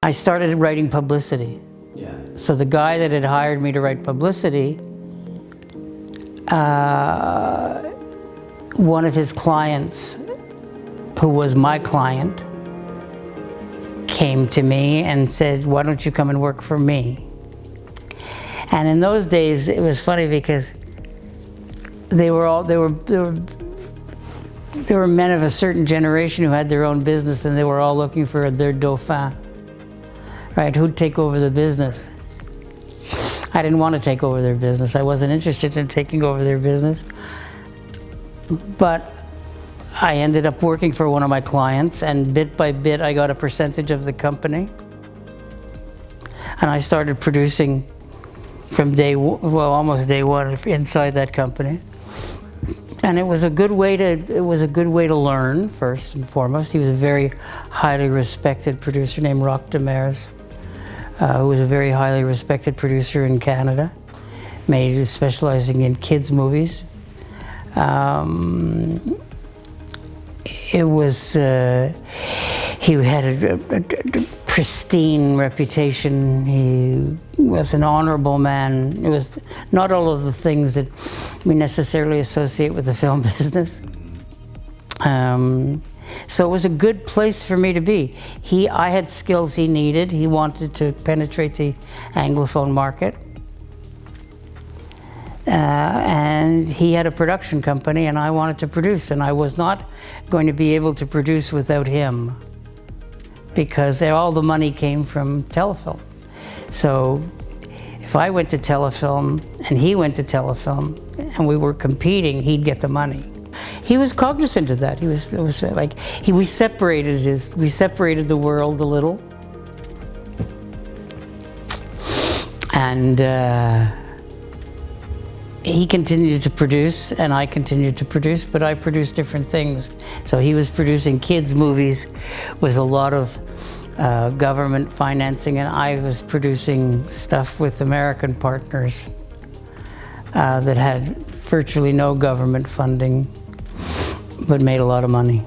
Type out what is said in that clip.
I started writing publicity. Yeah. So the guy that had hired me to write publicity, one of his clients, who was my client, came to me and said, "Why don't you come and work for me?" And in those days, it was funny because they were men of a certain generation who had their own business, and they were all looking for their dauphin, right? Who'd take over the business? I didn't want to take over their business. I wasn't interested in taking over their business. But I ended up working for one of my clients, and bit by bit, I got a percentage of the company. And I started producing from almost day one inside that company. And it was a good way to learn, first and foremost. He was a very highly respected producer named Roch Demers, who was a very highly respected producer in Canada, specializing in kids' movies. He had a pristine reputation. He was an honorable man. It was not all of the things that we necessarily associate with the film business. So it was a good place for me to be. I had skills he needed. He wanted to penetrate the Anglophone market. And he had a production company, and I wanted to produce, and I was not going to be able to produce without him, because all the money came from telefilm. So if I went to telefilm and he went to telefilm and we were competing, he'd get the money. He was cognizant of that. We separated the world a little. And he continued to produce, and I continued to produce, but I produced different things. So he was producing kids' movies with a lot of government financing, and I was producing stuff with American partners that had virtually no government funding, but made a lot of money.